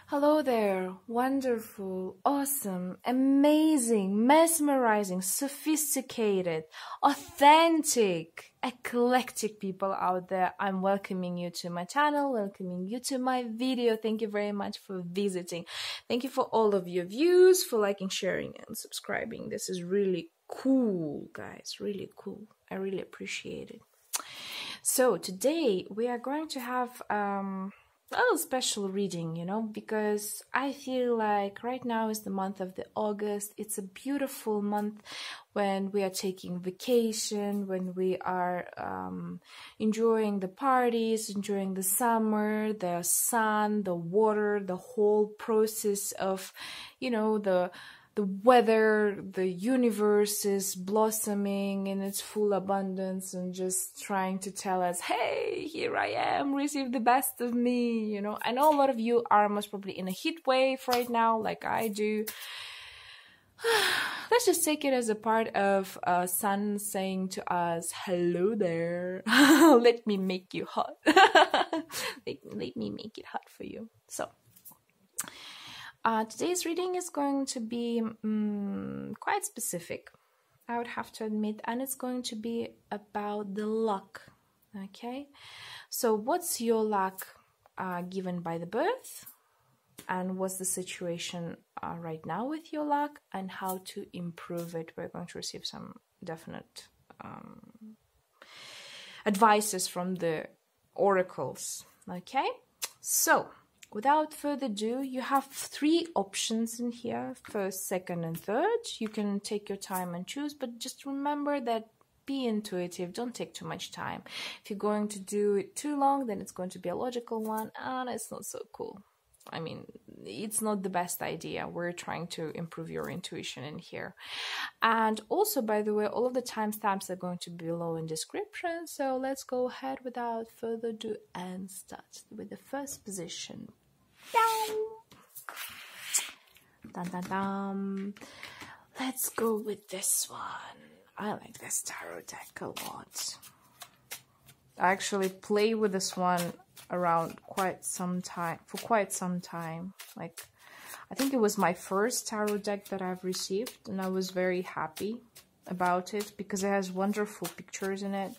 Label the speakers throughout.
Speaker 1: Hello there, wonderful, awesome, amazing, mesmerizing, sophisticated, authentic, eclectic people out there. I'm welcoming you to my channel, welcoming you to my video. Thank you very much for visiting. Thank you for all of your views, for liking, sharing, and subscribing. This is really cool, guys, really cool. I really appreciate it. So today we are going to have a little special reading, you know, because I feel like right now is the month of the August. It's a beautiful month when we are taking vacation, when we are enjoying the parties, enjoying the summer, the sun, the water, the whole process of, you know, the weather, the universe is blossoming in its full abundance and just trying to tell us, hey, here I am, receive the best of me, you know. I know a lot of you are most probably in a heat wave right now, like I do. Let's just take it as a part of sun saying to us, hello there, let me make you hot. let me make it hot for you. So today's reading is going to be quite specific, I would have to admit, and it's going to be about the luck, okay? So what's your luck given by the birth, and what's the situation right now with your luck, and how to improve it? We're going to receive some definite advices from the oracles, okay? So without further ado, you have 3 options in here, first, second, and third. You can take your time and choose, but just remember that be intuitive, don't take too much time. If you're going to do it too long, then it's going to be a logical one, and it's not so cool. I mean, it's not the best idea. We're trying to improve your intuition in here. And also, by the way, all of the timestamps are going to be below in description. So let's go ahead without further ado and start with the first position. Dun, dun, dun. Let's go with this one. I like this tarot deck a lot. I actually play with this one around for quite some time. Like, I think it was my first tarot deck that I've received, and I was very happy about it because it has wonderful pictures in it.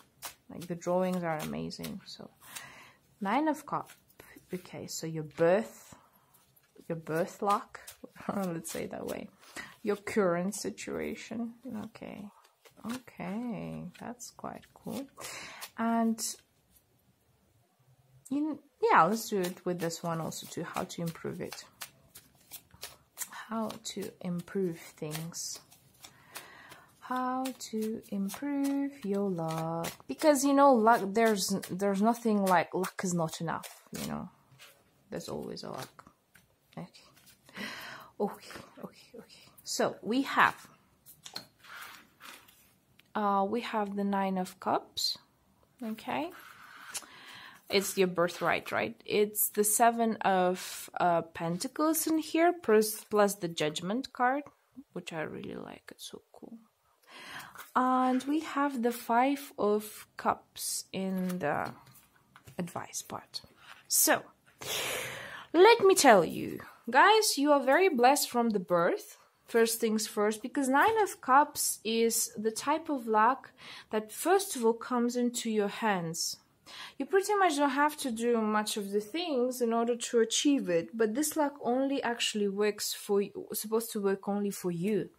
Speaker 1: Like, the drawings are amazing. So 9 of Cups. Okay, so your birth luck, let's say that way, your current situation. Okay, that's quite cool. And yeah, let's do it with this one also too, how to improve it, how to improve things, how to improve your luck, because, you know, luck, there's nothing like luck is not enough, you know, there's always a luck. Okay. So we have the 9 of Cups. Okay, it's your birthright, right? It's the 7 of Pentacles in here, plus the Judgment card, which I really like. It's so cool. And we have the 5 of Cups in the advice part. So let me tell you, guys, you are very blessed from the birth. First things first, because 9 of Cups is the type of luck that first of all comes into your hands. You pretty much don't have to do much of the things in order to achieve it, but this luck only actually works for you, supposed to work only for you.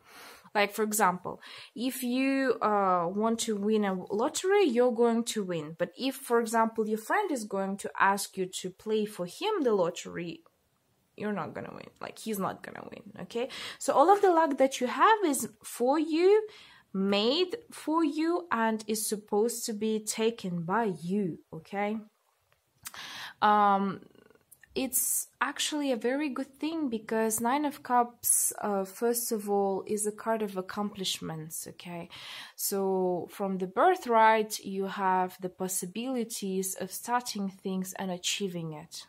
Speaker 1: Like, for example, if you want to win a lottery, you're going to win. But if, for example, your friend is going to ask you to play for him the lottery, you're not gonna win. Like, he's not gonna win, okay? So all of the luck that you have is for you, made for you, and is supposed to be taken by you, okay? It's actually a very good thing because 9 of Cups, first of all, is a card of accomplishments, okay? So from the birthright, you have the possibilities of starting things and achieving it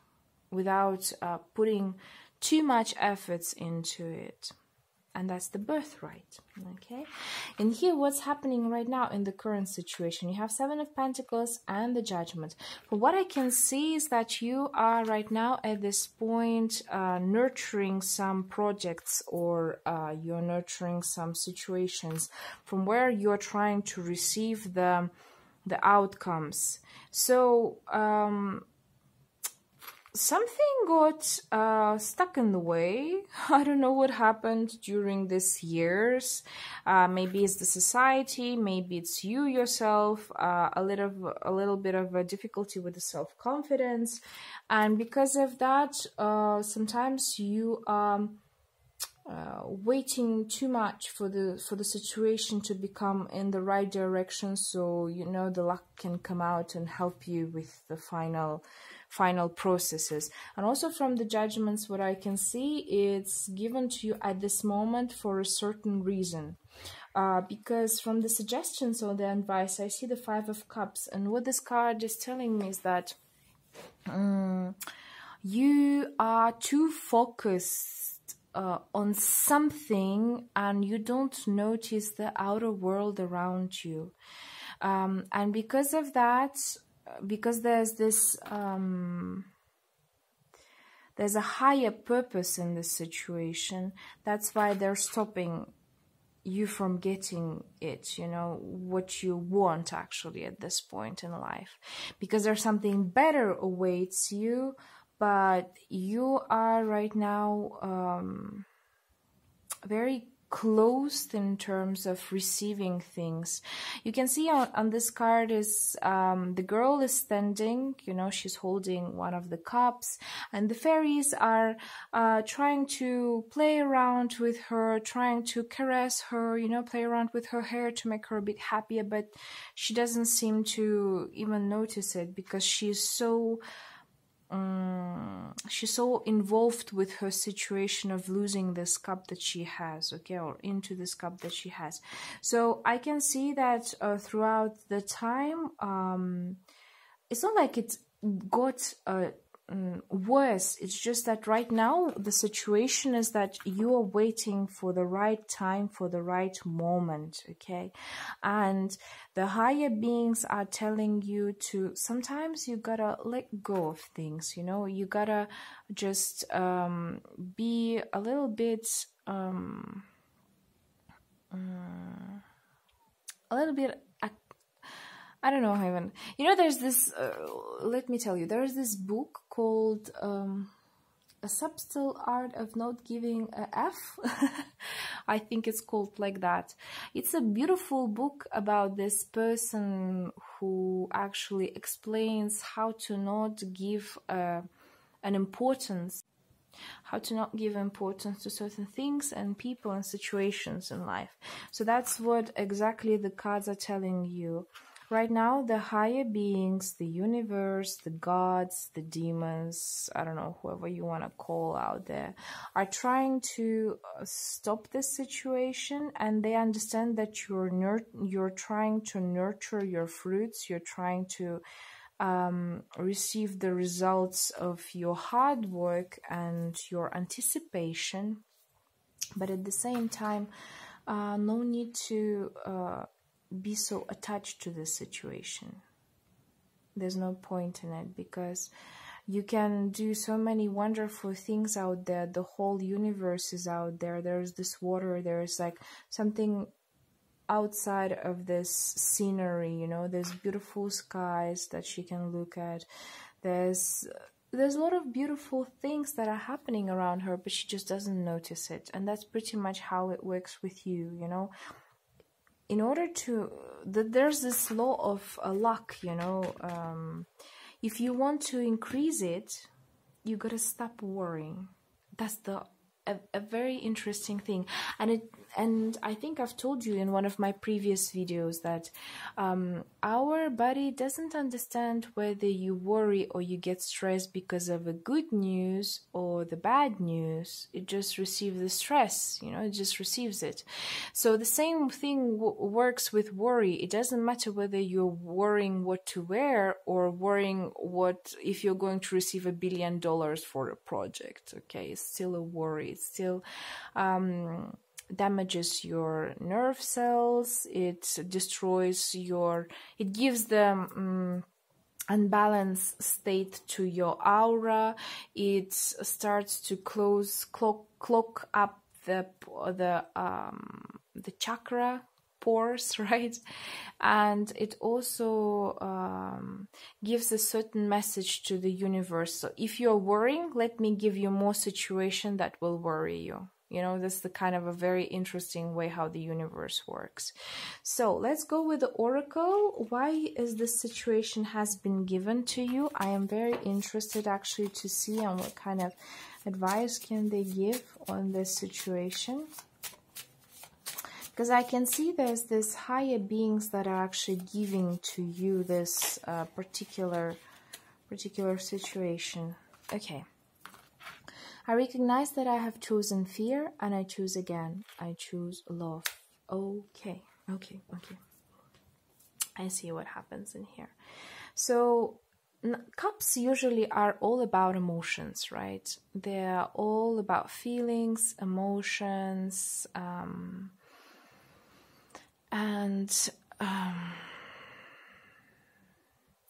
Speaker 1: without putting too much efforts into it. and that's the birthright. Okay, and here what's happening right now in the current situation, you have Seven of Pentacles and the Judgment. But what I can see is that you are right now at this point nurturing some projects, or you're nurturing some situations from where you're trying to receive the outcomes. So something got stuck in the way. I don't know what happened during these years. Maybe it's the society, maybe it's you yourself, a little bit of a difficulty with the self-confidence, and because of that, sometimes you are waiting too much for the situation to become in the right direction, so you know the luck can come out and help you with the final processes. And also from the Judgments, what I can see, it's given to you at this moment for a certain reason, because from the suggestions or the advice, I see the Five of Cups, and what this card is telling me is that you are too focused on something and you don't notice the outer world around you, and because of that, because there's this there's a higher purpose in this situation, that's why they're stopping you from getting it, you know, what you want actually at this point in life, because there's something better awaits you, but you are right now very closed in terms of receiving things. You can see on this card is the girl is standing, you know, she's holding one of the cups, and the fairies are trying to play around with her, trying to caress her, you know, play around with her hair to make her a bit happier, but she doesn't seem to even notice it, because she's so involved with her situation of losing this cup that she has, okay, or into this cup that she has. So I can see that throughout the time, it's not like it got worse, it's just that right now the situation is that you are waiting for the right time, for the right moment, okay, and the higher beings are telling you to, sometimes you gotta let go of things, you know, you gotta just be a little bit I don't know how even, you know, there's this, let me tell you, there's this book called A Subtle Art of Not Giving a F. I think it's called like that. It's a beautiful book about this person who actually explains how to not give an importance, how to not give importance to certain things and people and situations in life. So that's what exactly the cards are telling you. Right now, the higher beings, the universe, the gods, the demons, I don't know, whoever you want to call out there, are trying to stop this situation, and they understand that you're trying to nurture your fruits, you're trying to receive the results of your hard work and your anticipation, but at the same time, no need to be so attached to the situation. There's no point in it, because you can do so many wonderful things out there. The whole universe is out there. There's this water, there's like something outside of this scenery, you know, there's beautiful skies that she can look at. There's a lot of beautiful things that are happening around her, but she just doesn't notice it. And that's pretty much how it works with you, you know. In order to, there's this law of luck, you know, if you want to increase it, you gotta stop worrying. That's a very interesting thing, and I think I've told you in one of my previous videos that our body doesn't understand whether you worry or you get stressed because of the good news or the bad news. It just receives the stress, you know, it just receives it. So the same thing works with worry. It doesn't matter whether you're worrying what to wear or worrying what if you're going to receive $1 billion for a project, okay? It's still a worry. It's still damages your nerve cells, it destroys your, it gives the unbalanced state to your aura, it starts to clog up the chakra pores, right? And it also gives a certain message to the universe. So if you're worrying, let me give you more situation that will worry you. You know, that's the kind of a very interesting way how the universe works. So let's go with the oracle. Why is this situation has been given to you? I am very interested actually to see on what kind of advice can they give on this situation. Because I can see there's this higher beings that are actually giving to you this particular situation. Okay. I recognize that I have chosen fear, and I choose again. I choose love. Okay. I see what happens in here. So cups usually are all about emotions, right? They're all about feelings, emotions, and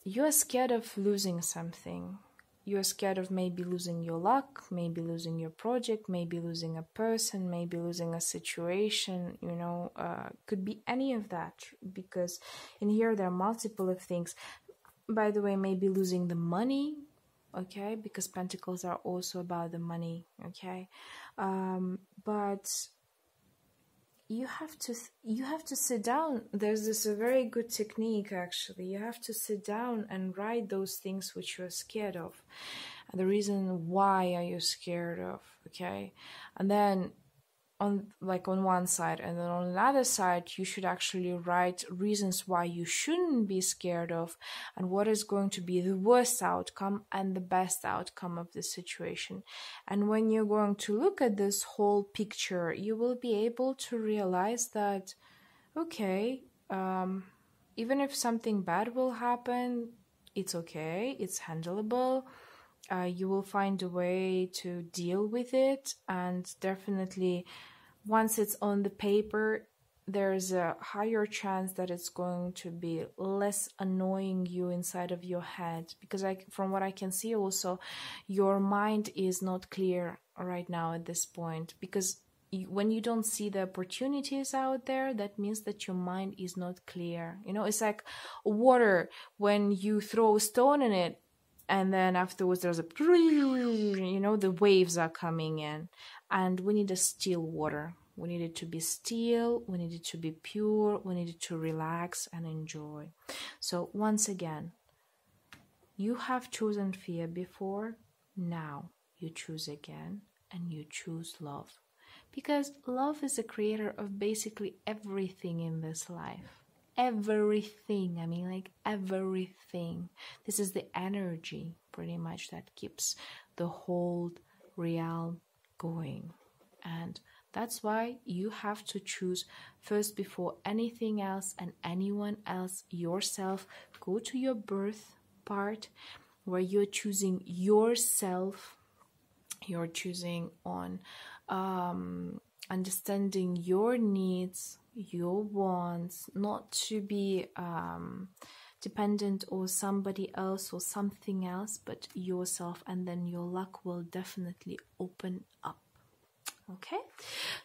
Speaker 1: you're scared of losing something. You're scared of maybe losing your luck, maybe losing your project, maybe losing a person, maybe losing a situation, you know, could be any of that, because in here there are multiple of things. By the way, maybe losing the money, okay, because pentacles are also about the money, okay, but you have to sit down. There's this a very good technique actually. You have to sit down and write those things which you're scared of, and the reason why are you scared of, okay? And then on one side, and then on another side you should actually write reasons why you shouldn't be scared of, and what is going to be the worst outcome and the best outcome of the situation. And when you're going to look at this whole picture, you will be able to realize that, okay, even if something bad will happen, it's okay, it's handleable. You will find a way to deal with it, and definitely once it's on the paper, there's a higher chance that it's going to be less annoying you inside of your head, because from what I can see also, your mind is not clear right now at this point, because when you don't see the opportunities out there, that means that your mind is not clear. You know, it's like water. When you throw a stone in it, and then afterwards there's a, you know, the waves are coming in, and we need a still water. We need it to be still, we need it to be pure, we need it to relax and enjoy. So once again, you have chosen fear before, now you choose again, and you choose love. Because love is the creator of basically everything in this life. Everything, I mean, like everything. This is the energy pretty much that keeps the whole realm going. And that's why you have to choose first before anything else and anyone else yourself. Go to your birth part where you're choosing yourself. You're choosing on understanding your needs, your wants, not to be dependent on somebody else or something else, but yourself, and then your luck will definitely open up. Okay,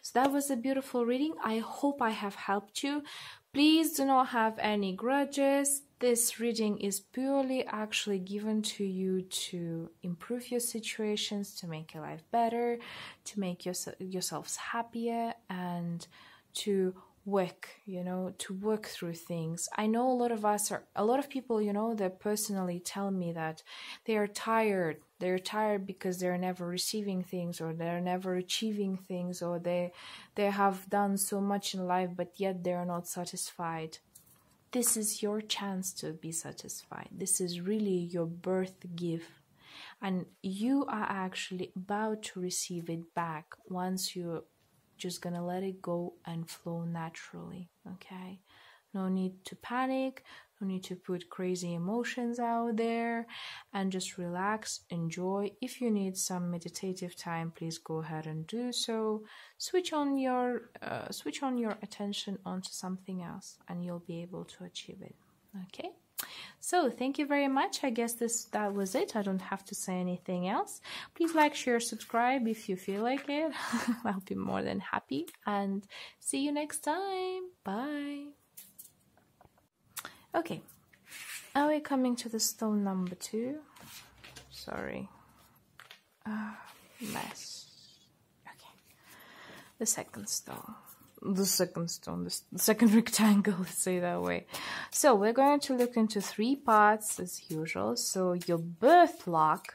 Speaker 1: so that was a beautiful reading. I hope I have helped you. Please do not have any grudges. This reading is purely actually given to you to improve your situations, to make your life better, to make yourselves happier, and to work, you know, to work through things. I know a lot of people, you know, that personally tell me that they are tired. They're tired because they're never receiving things, or they're never achieving things, or they have done so much in life, but yet they're not satisfied. This is your chance to be satisfied. This is really your birth gift. And you are actually about to receive it back once you're just gonna let it go and flow naturally, okay? No need to panic, No need to put crazy emotions out there, and just relax, enjoy. If you need some meditative time, please go ahead and do so. Switch on your attention onto something else, and you'll be able to achieve it. Okay. So thank you very much. I guess that was it. I don't have to say anything else. Please like, share, subscribe if you feel like it. I'll be more than happy. And see you next time. Bye. Okay. Now we're coming to the stone number 2. Sorry. Mess. Okay. The second stone. The second rectangle, let's say that way. So we're going to look into 3 parts as usual. So your birth luck,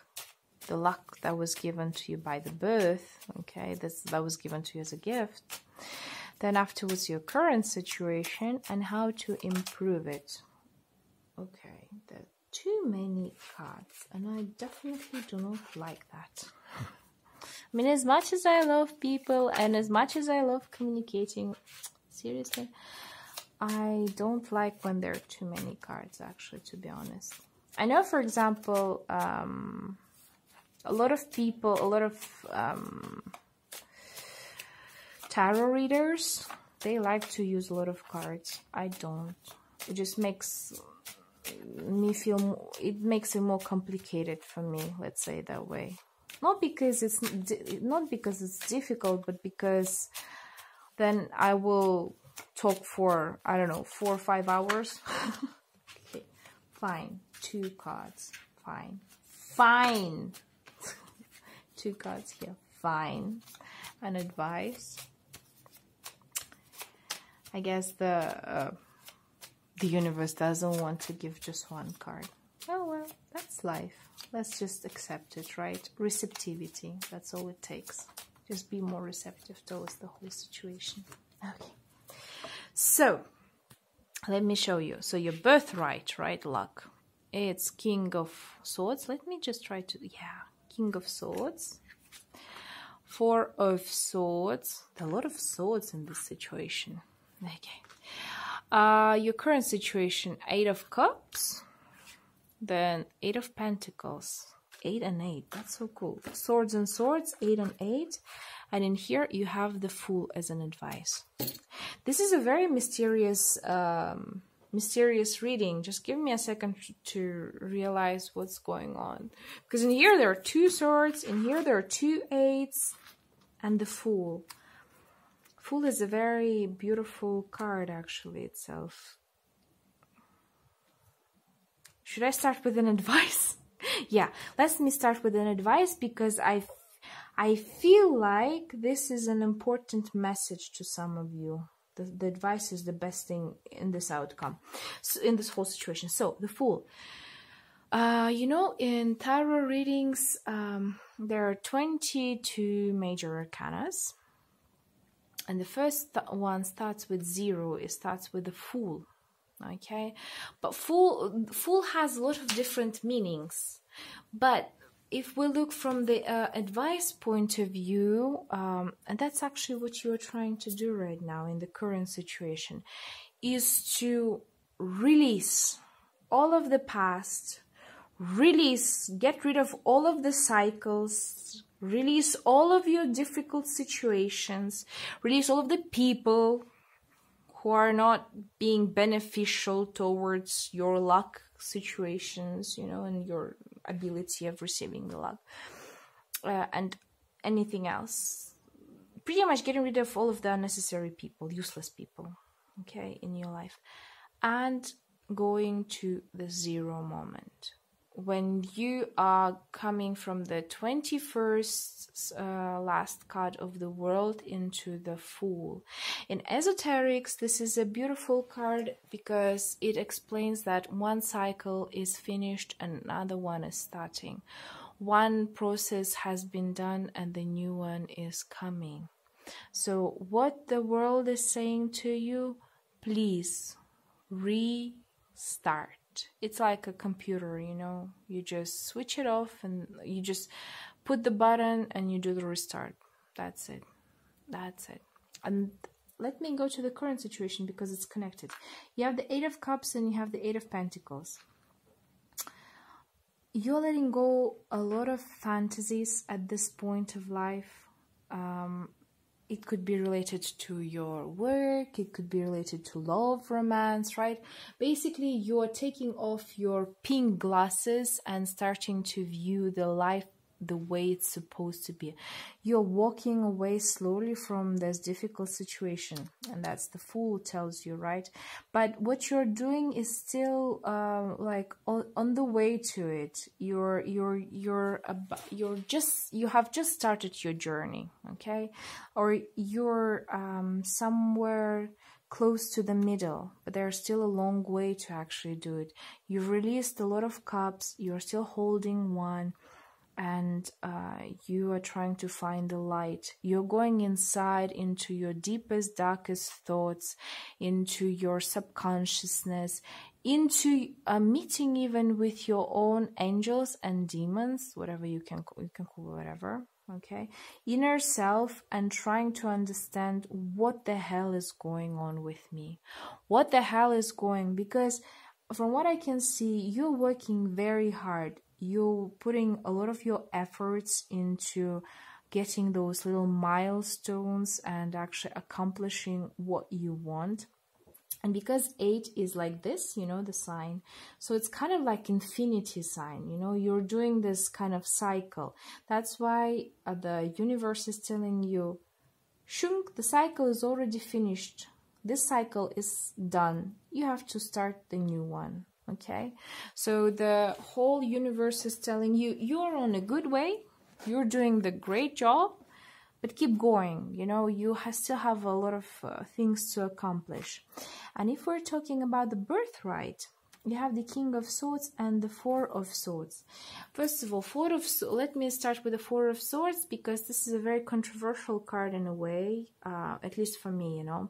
Speaker 1: the luck that was given to you by the birth, okay, that was given to you as a gift. Then afterwards your current situation and how to improve it. Okay, there are too many cards, and I definitely do not like that. I mean, as much as I love people and as much as I love communicating, seriously, I don't like when there are too many cards, actually, to be honest. I know, for example, a lot of tarot readers, they like to use a lot of cards. I don't. It just makes me feel, it makes it more complicated for me, let's say it that way. Not because it's difficult, but because then I will talk for, I don't know, 4 or 5 hours. Okay, fine. 2 cards. Fine. Fine. 2 cards here. Fine. An advice. I guess the universe doesn't want to give just 1 card. Oh well, that's life. Let's just accept it, right? Receptivity, that's all it takes. Just be more receptive towards the whole situation. Okay. So, let me show you. So your birthright, right, luck. It's King of Swords. Let me just try to, King of Swords. 4 of Swords. A lot of swords in this situation. Okay. Your current situation, 8 of Cups. Then 8 of Pentacles, 8 and 8. That's so cool. Swords and Swords, 8 and 8. And in here you have the Fool as an advice. This is a very mysterious reading. Just give me a second to realize what's going on. Because in here there are 2 swords, in here there are 2 8s, and the Fool. Fool is a very beautiful card actually itself. Should I start with an advice? Yeah, let me start with an advice because I feel like this is an important message to some of you. The advice is the best thing in this outcome, so in this whole situation. So, the Fool. You know, in tarot readings, there are 22 major arcanas. And the first one starts with 0. It starts with the Fool. Okay, but fool has a lot of different meanings. But if we look from the advice point of view, and that's actually what you are trying to do right now in the current situation, is to release all of the past, get rid of all of the cycles, release all of your difficult situations, release all of the people who are not being beneficial towards your luck situations, you know, and your ability of receiving the luck, and anything else. Pretty much getting rid of all of the unnecessary people, useless people, okay, in your life. And going to the 0 moment. When you are coming from the 21st last card of the world into the Fool. In esoterics, this is a beautiful card because it explains that one cycle is finished and another one is starting. One process has been done and the new one is coming. So what the world is saying to you, please restart. It's like a computer, you know, you just switch it off and you just put the button and you do the restart. That's it. And let me go to the current situation because it's connected. You have the Eight of Cups and you have the Eight of Pentacles. You're letting go a lot of fantasies at this point of life. It could be related to your work, it could be related to love, romance, right? Basically, you're taking off your pink glasses and starting to view the life the way it's supposed to be. You're walking away slowly from this difficult situation, and that's the Fool tells you, right? But what you're doing is still like on the way to it. You have just started your journey, okay? Or you're somewhere close to the middle, but there's still a long way to actually do it. You've released a lot of cups, you're still holding one, and you are trying to find the light. You're going inside into your deepest, darkest thoughts, into your subconsciousness, into a meeting even with your own angels and demons, whatever you can call whatever, okay? Inner self, and trying to understand what the hell is going on with me. What the hell is going, because from what I can see, you're working very hard. You're putting a lot of your efforts into getting those little milestones and actually accomplishing what you want. And because 8 is like this, you know, the sign, so it's kind of like infinity sign, you know, you're doing this kind of cycle. That's why the universe is telling you, Shunk, the cycle is already finished. This cycle is done. You have to start the new one. Okay, so the whole universe is telling you, you're on a good way, you're doing the great job, but keep going. You know, you still have a lot of things to accomplish. And if we're talking about the birthright, you have the King of Swords and the Four of Swords. First of all, let me start with the Four of Swords, because this is a very controversial card in a way, at least for me, you know.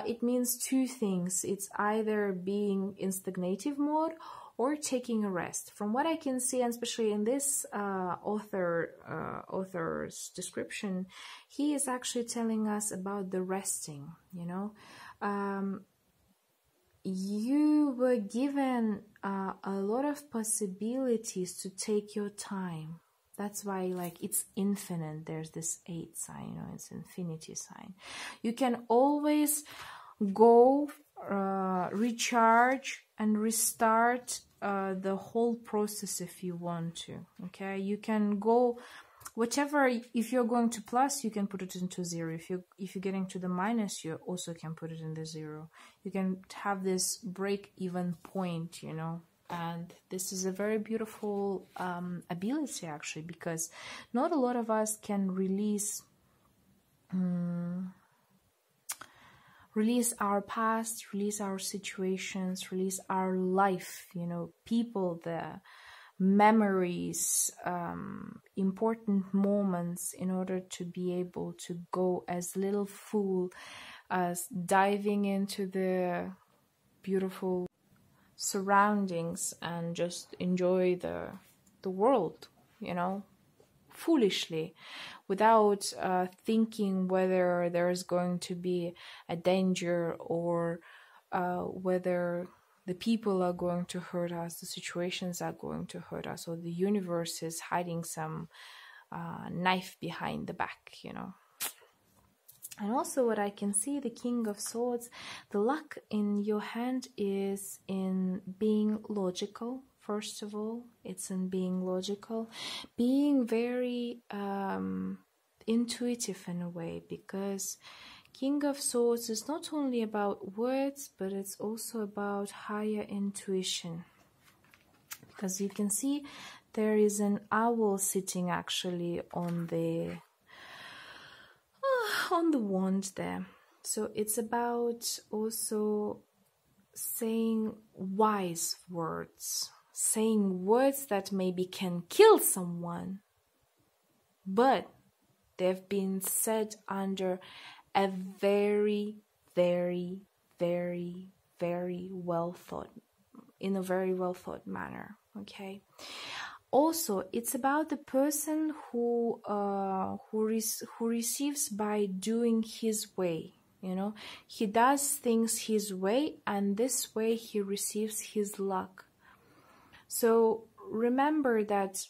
Speaker 1: It means two things. It's either being in stagnative mode or taking a rest. From what I can see, and especially in this author's description, he is actually telling us about the resting, you know. You were given a lot of possibilities to take your time. That's why, like, it's infinite. There's this 8 sign, you know, it's infinity sign. You can always go, recharge and restart the whole process if you want to, okay? You can go, whatever, if you're going to plus, you can put it into 0. If you're getting to the minus, you also can put it in the 0. You can have this break-even point, you know. And this is a very beautiful ability, actually, because not a lot of us can release our past, release our situations, release our life, you know, people, the memories, important moments, in order to be able to go as little fool as diving into the beautiful surroundings and just enjoy the world, you know, foolishly, without thinking whether there is going to be a danger, or whether the people are going to hurt us, the situations are going to hurt us, or the universe is hiding some knife behind the back, you know. And also what I can see, the King of Swords, the luck in your hand is in being logical. First of all, it's in being logical, being very intuitive in a way, because King of Swords is not only about words, but it's also about higher intuition. Because you can see there is an owl sitting actually on the wand there. So it's about also saying wise words, saying words that maybe can kill someone, but they've been said under a very, very, very, very well thought, in a very well thought manner, okay? Also, it's about the person who receives by doing his way, You know, he does things his way, and this way he receives his luck. So remember that,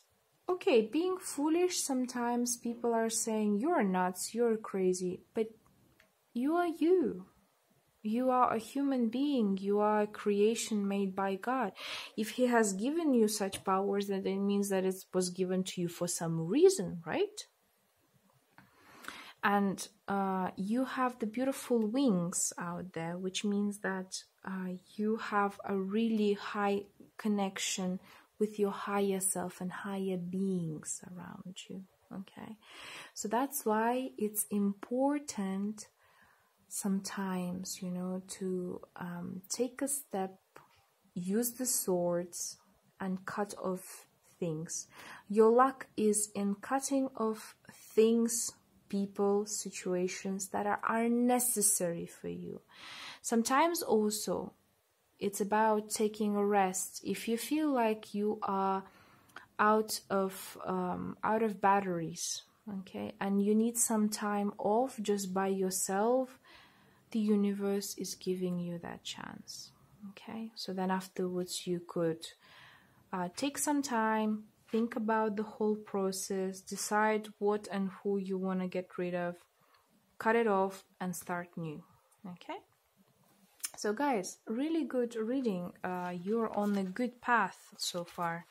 Speaker 1: okay, being foolish, sometimes people are saying you're nuts, you're crazy, but you are you. You are a human being. You are a creation made by God. If he has given you such powers, then it means that it was given to you for some reason, right? And you have the beautiful wings out there, which means that you have a really high connection with your higher self and higher beings around you. Okay, so that's why it's important sometimes, you know, to take a step, use the swords and cut off things. Your luck is in cutting off things, people, situations that are necessary for you. Sometimes also it's about taking a rest. If you feel like you are out of batteries, okay, and you need some time off just by yourself, the universe is giving you that chance. Okay, so then afterwards you could take some time, think about the whole process, decide what and who you want to get rid of, cut it off, and start new. Okay, so guys, really good reading. You're on a good path so far.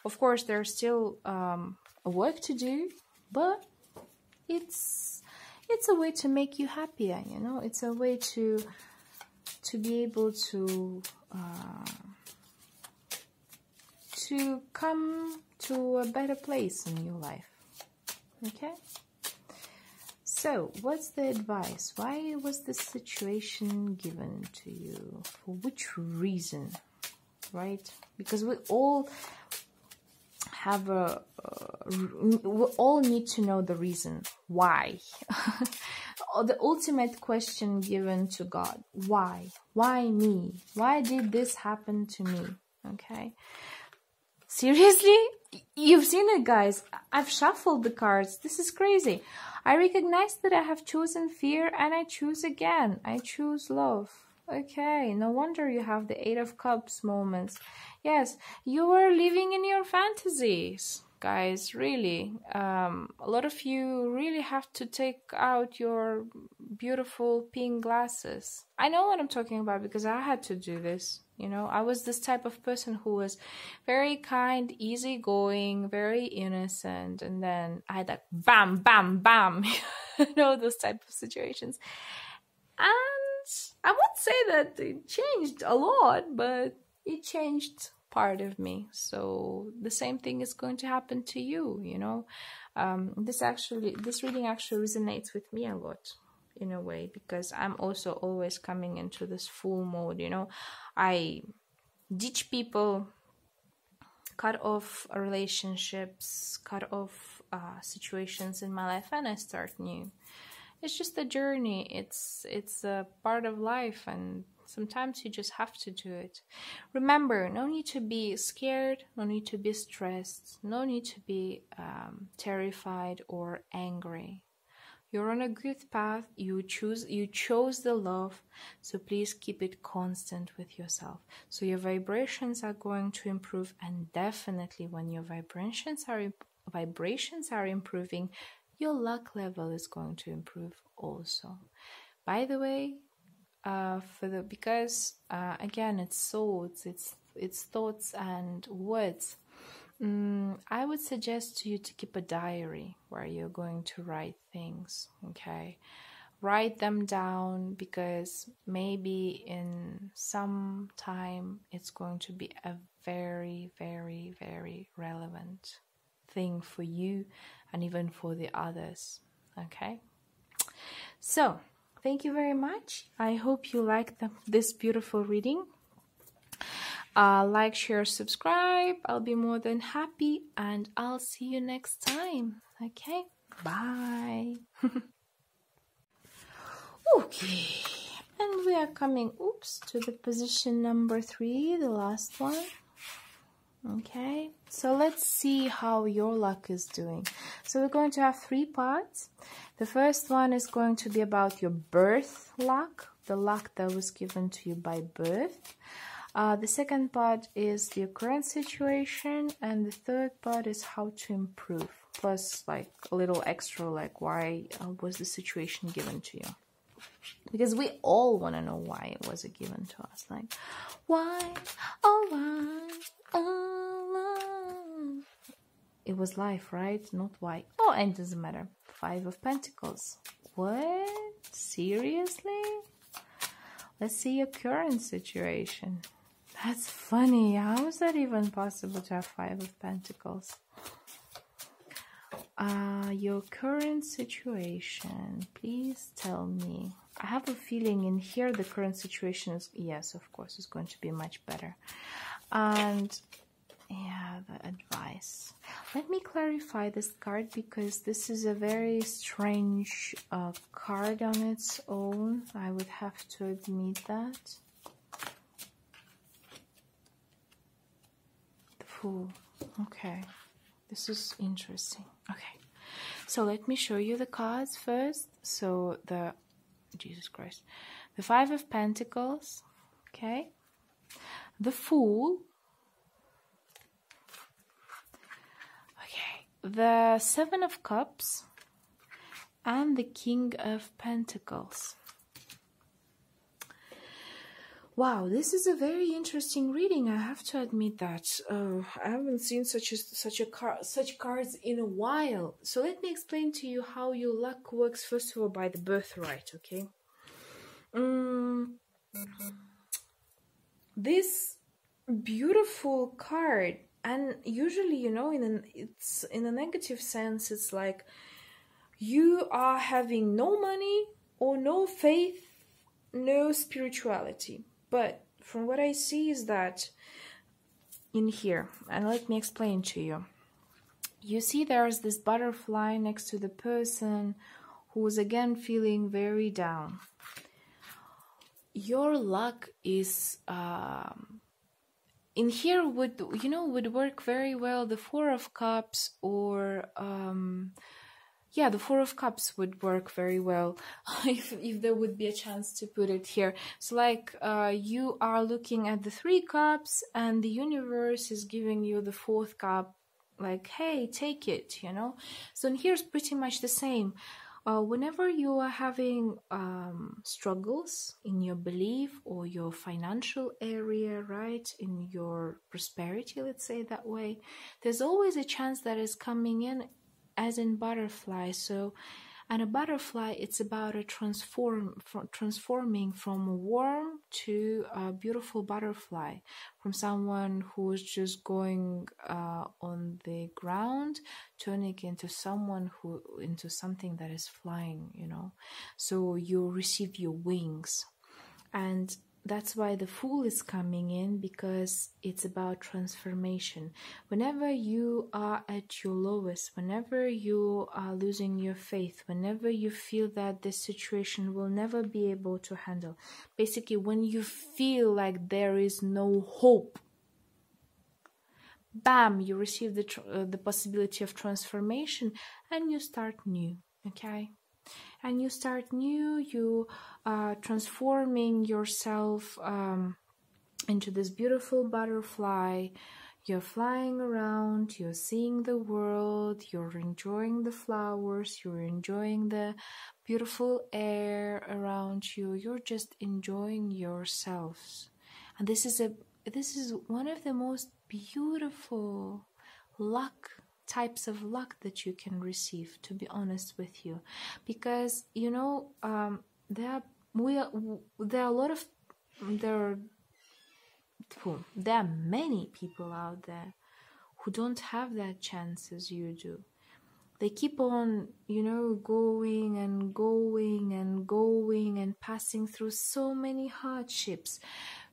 Speaker 1: Of course, there's still work to do, but it's a way to make you happier, you know. It's a way to be able to come to a better place in your life. Okay, so what's the advice? Why was this situation given to you? For which reason? Right? Because we all have we all need to know the reason why. The ultimate question given to God: why me? Why did this happen to me? Okay, seriously, you've seen it, guys. I've shuffled the cards. This is crazy. I recognize that I have chosen fear, and I choose again. I choose love. Okay, no wonder you have the Eight of Cups moments. Yes, you are living in your fantasies, guys, really. A lot of you really have to take out your beautiful pink glasses. I know what I'm talking about because I had to do this. You know, I was this type of person who was very kind, easygoing, very innocent, and then I had like bam, bam, bam, you know, those type of situations. And I would say that it changed a lot, but it changed part of me. So the same thing is going to happen to you, you know. This reading actually resonates with me a lot in a way, because I'm also always coming into this full mode, you know. I ditch people, cut off relationships, cut off situations in my life, and I start new. It's just a journey. It's a part of life, and sometimes you just have to do it. Remember, no need to be scared, no need to be stressed, no need to be terrified or angry. You're on a good path. You chose the love, so please keep it constant with yourself. So your vibrations are going to improve, and definitely when your vibrations are improving, your luck level is going to improve also. By the way, because again, it's swords, it's thoughts and words. I would suggest to you to keep a diary where you're going to write things. Okay, write them down, because maybe in some time it's going to be a very, very, very relevant thing for you and even for the others. Okay, so thank you very much. I hope you liked this beautiful reading. Like, share, subscribe. I'll be more than happy, and I'll see you next time. Okay, bye. Okay, and we are coming to the position number 3, the last one. Okay, so let's see how your luck is doing. So we're going to have 3 parts. The first one is going to be about your birth luck, the luck that was given to you by birth. The second part is your current situation, and the third part is how to improve, plus like a little extra, like why was the situation given to you. Because we all want to know why it was given to us. Like, why, oh why, oh why. It was life, right? Not why. Oh, and it doesn't matter. 5 of Pentacles. What? Seriously? Let's see your current situation. That's funny. How is that even possible to have 5 of Pentacles? Your current situation. Please tell me. I have a feeling in here the current situation is, yes, of course, is going to be much better. And yeah, the advice. Let me clarify this card because this is a very strange card on its own. I would have to admit that. The Fool. Okay. This is interesting. Okay. So let me show you the cards first. So the, Jesus Christ, the 5 of Pentacles, okay, the Fool, okay, the 7 of Cups, and the King of Pentacles. Wow, this is a very interesting reading. I have to admit that I haven't seen such cards in a while. So let me explain to you how your luck works. First of all, by the birthright. Okay. This beautiful card, and usually, you know, it's in a negative sense. It's like you are having no money or no faith, no spirituality. But from what I see is that in here, and let me explain to you. You see there's this butterfly next to the person who's again feeling very down. Your luck is in here would work very well the 4 of Cups, or yeah, the 4 of Cups would work very well if there would be a chance to put it here. So like you are looking at the 3 cups and the universe is giving you the 4th cup, like, hey, take it, you know. So in here's pretty much the same. Whenever you are having struggles in your belief or your financial area, right, in your prosperity, let's say that way, there's always a chance that is coming in, as in butterfly. So, and a butterfly, it's about a transforming from a worm to a beautiful butterfly, from someone who is just going on the ground, turning into into something that is flying, you know. So you receive your wings, and that's why the Fool is coming in, because it's about transformation. Whenever you are at your lowest, whenever you are losing your faith, whenever you feel that this situation will never be able to handle, basically when you feel like there is no hope, bam, you receive the possibility of transformation, and you start new, okay? And you start new, you are transforming yourself into this beautiful butterfly. You're flying around, you're seeing the world, you're enjoying the flowers, you're enjoying the beautiful air around you, you're just enjoying yourselves. And this is one of the most beautiful types of luck that you can receive, to be honest with you, because you know there are many people out there who don't have that chance as you do. They keep on, you know, going and going and going and passing through so many hardships,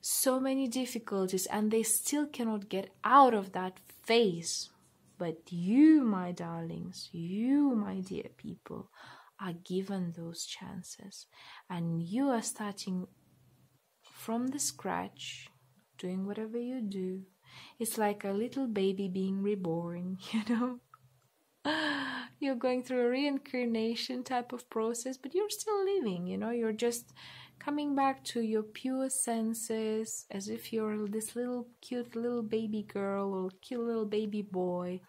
Speaker 1: so many difficulties, and they still cannot get out of that phase. But you, my darlings, you, my dear people, are given those chances. And you are starting from the scratch, doing whatever you do, It's like a little baby being reborn, you know. You're going through a reincarnation type of process, but you're still living, you know. You're just coming back to your pure senses, as if you're this little cute little baby girl or cute little baby boy,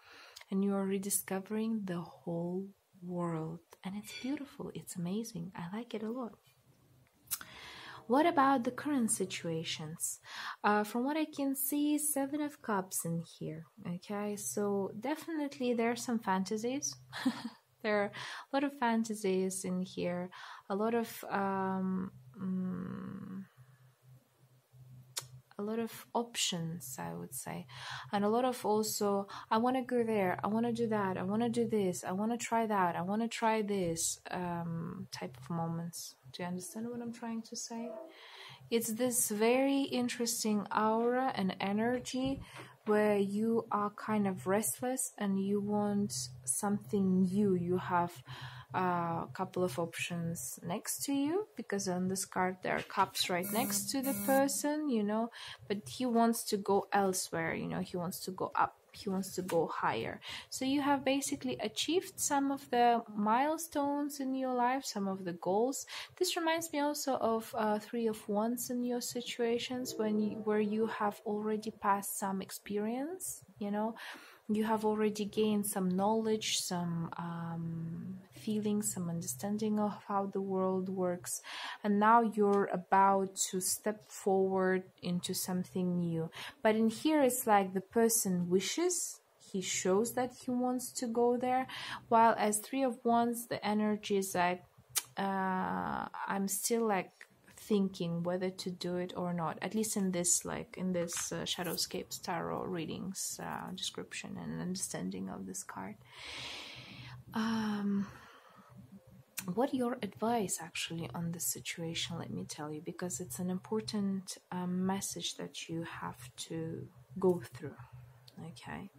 Speaker 1: and you are rediscovering the whole world. And it's beautiful, it's amazing. I like it a lot. What about the current situations? From what I can see, 7 of Cups in here. Okay, so definitely there are some fantasies. There are a lot of fantasies in here. A lot of options, I would say, and a lot of also, I want to go there, I want to do that, I want to do this, I want to try that, I want to try this type of moments. Do you understand what I'm trying to say? It's this very interesting aura and energy where you are kind of restless and you want something new. You have a couple of options next to you, because on this card there are cups right next to the person, you know, but he wants to go elsewhere, you know, he wants to go up, he wants to go higher. So you have basically achieved some of the milestones in your life, some of the goals. This reminds me also of 3 of Wands in your situations, where you have already passed some experience, you know. You have already gained some knowledge, some feelings, some understanding of how the world works, and now you're about to step forward into something new. But in here it's like the person wishes, he shows that he wants to go there, while as 3 of Wands the energy is like I'm still like thinking whether to do it or not, at least in this Shadowscapes Tarot readings description and understanding of this card. What your advice actually on this situation, let me tell you, because it's an important message that you have to go through. Okay,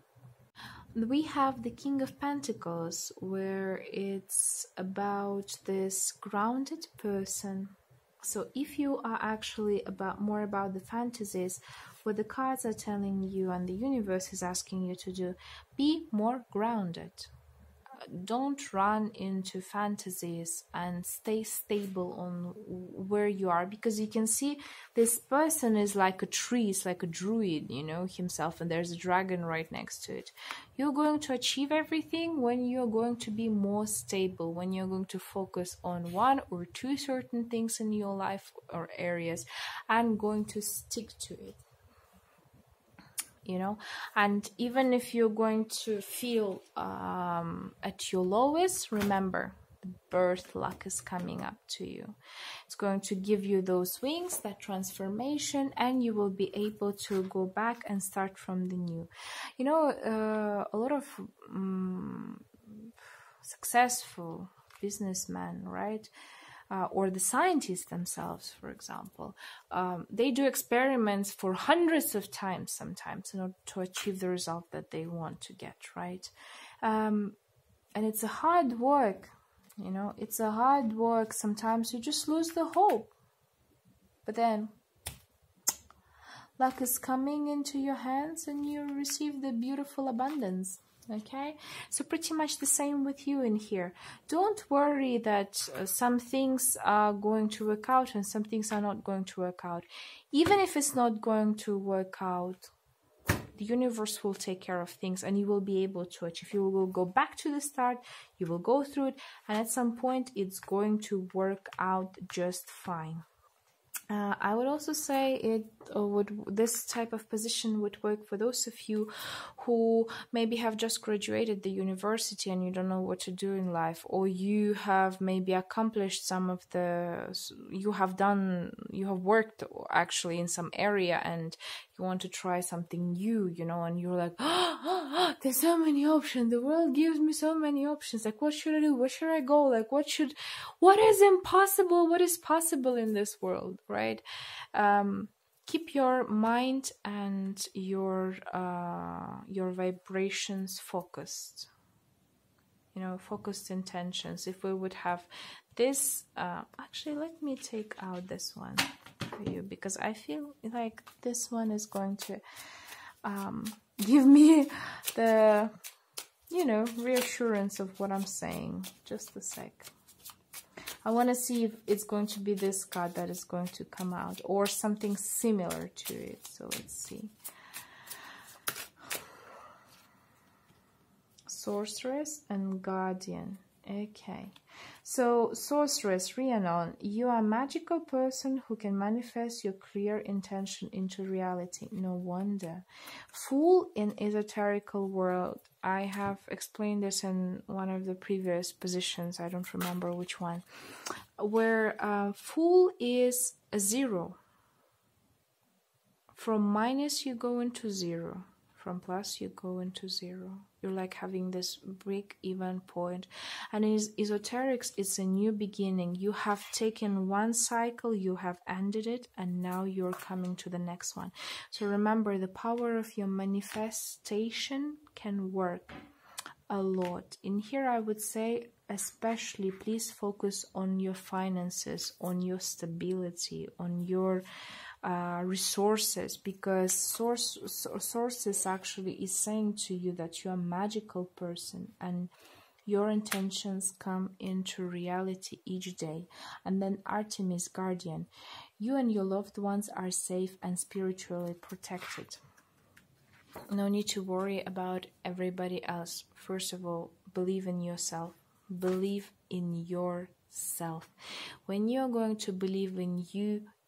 Speaker 1: we have the King of Pentacles, where it's about this grounded person. So if you are actually more about the fantasies, what the cards are telling you and the universe is asking you to do, be more grounded. Don't run into fantasies and stay stable on where you are, because you can see this person is like a tree, it's like a druid, you know, himself, and there's a dragon right next to it. You're going to achieve everything when you're going to be more stable, when you're going to focus on 1 or 2 certain things in your life or areas and going to stick to it. You know, and even if you're going to feel at your lowest, remember, the birth luck is coming up to you. It's going to give you those wings, that transformation, and you will be able to go back and start from the new. You know, a lot of successful businessmen, right? Or the scientists themselves, for example, they do experiments for hundreds of times sometimes in order to achieve the result that they want to get, right? And it's a hard work, you know, it's a hard work. Sometimes you just lose the hope, but then luck is coming into your hands and you receive the beautiful abundance. Okay, so pretty much the same with you in here. Don't worry that some things are going to work out and some things are not going to work out. Even if it's not going to work out, the universe will take care of things and you will be able to achieve. You will go back to the start, you will go through it, and at some point it's going to work out just fine. I would also say this type of position would work for those of you who maybe have just graduated the university and you don't know what to do in life, or you have maybe accomplished some of you have worked actually in some area and you want to try something new, you know, and you're like, oh, there's so many options, the world gives me so many options, like what should I do, where should I go, like what is impossible, what is possible in this world, right? Keep your mind and your vibrations focused, you know, focused intentions. If we would have this, actually let me take out this one for you, because I feel like this one is going to give me the, reassurance of what I'm saying. Just a sec. I want to see if it's going to be this card that is going to come out or something similar to it. So let's see. Sorceress and Guardian. Okay. So, Sorceress, Rhiannon, you are a magical person who can manifest your clear intention into reality. No wonder. Fool in esoterical world. I have explained this in one of the previous positions. I don't remember which one. Where Fool is a 0. From minus you go into 0. From plus you go into 0. You're like having this break-even point. And in esoterics, it's a new beginning. You have taken one cycle, you have ended it, and now you're coming to the next one. So remember, the power of your manifestation can work a lot. In here, I would say, especially, please focus on your finances, on your stability, on your resources, because sources actually is saying to you that you're a magical person and your intentions come into reality each day. And then Artemis, Guardian, you and your loved ones are safe and spiritually protected. No need to worry about everybody else. First of all, believe in yourself. Believe in yourself. When you're going to believe in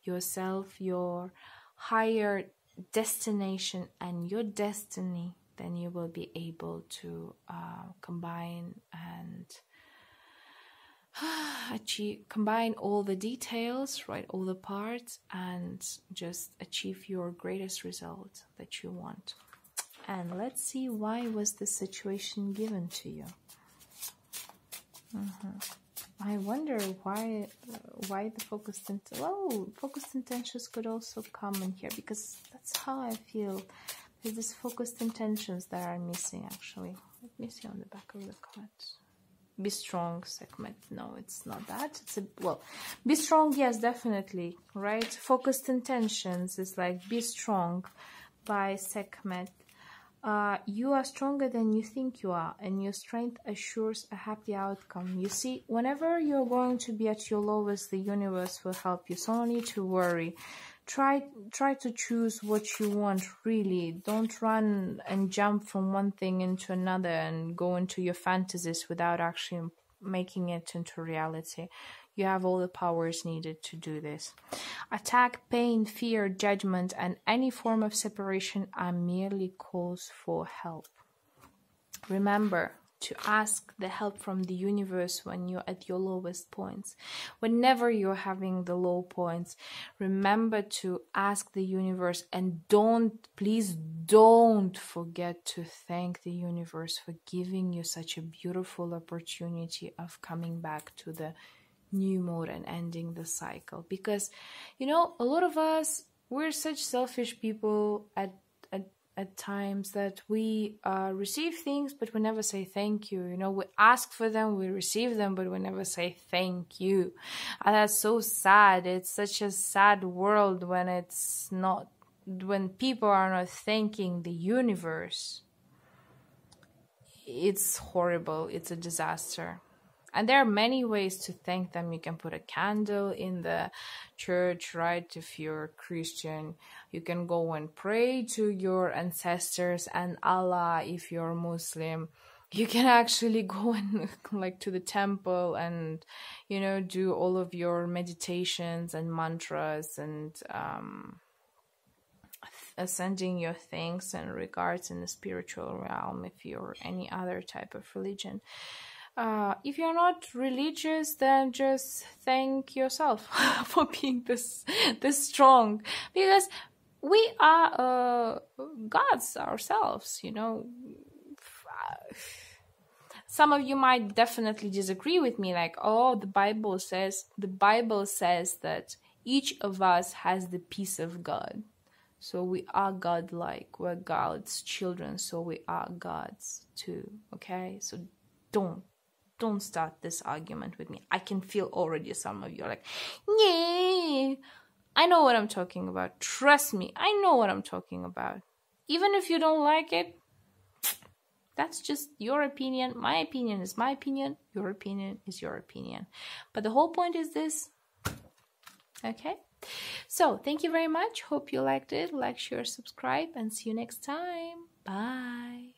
Speaker 1: yourself, your higher destination and your destiny, then you will be able to combine and combine all the details, right, all the parts, and just achieve your greatest result that you want. And let's see, why was this situation given to you? I wonder why the focused intentions could also come in here, because that's how I feel. There's these focused intentions that are missing, actually. Let me see on the back of the cards. Be strong, Sekhmet. No, it's not that. It's be strong, yes, definitely, right? Focused intentions is like be strong by Sekhmet. You are stronger than you think you are, and your strength assures a happy outcome. You see, whenever you're going to be at your lowest, the universe will help you. So no need to worry. Try to choose what you want, really. Don't run and jump from one thing into another and go into your fantasies without actually making it into reality. You have all the powers needed to do this. Attack, pain, fear, judgment, and any form of separation are merely calls for help. Remember to ask the help from the universe when you're at your lowest points. Whenever you're having the low points, remember to ask the universe, and please don't forget to thank the universe for giving you such a beautiful opportunity of coming back to the new mode and ending the cycle. Because a lot of us, we're such selfish people at times that we receive things, but we never say thank you. We ask for them, we receive them, but we never say thank you. And that's so sad. It's such a sad world when people are not thanking the universe. It's horrible. It's a disaster. And there are many ways to thank them. You can put a candle in the church, right? If you're Christian, you can go and pray to your ancestors and Allah. If you're Muslim, you can actually go and to the temple and, do all of your meditations and mantras and sending your thanks and regards in the spiritual realm if you're any other type of religion. If you're not religious, then just thank yourself for being this strong, because we are gods ourselves. Some of you might definitely disagree with me, like, oh, the Bible says that each of us has the peace of God. So we are godlike, we're God's children, so we are gods too, okay? So don't start this argument with me. I can feel already some of you are like, yeah, I know what I'm talking about. Trust me, I know what I'm talking about. Even if you don't like it, that's just your opinion. My opinion is my opinion. Your opinion is your opinion. But the whole point is this. Okay? So, thank you very much. Hope you liked it. Like, share, subscribe, and see you next time. Bye.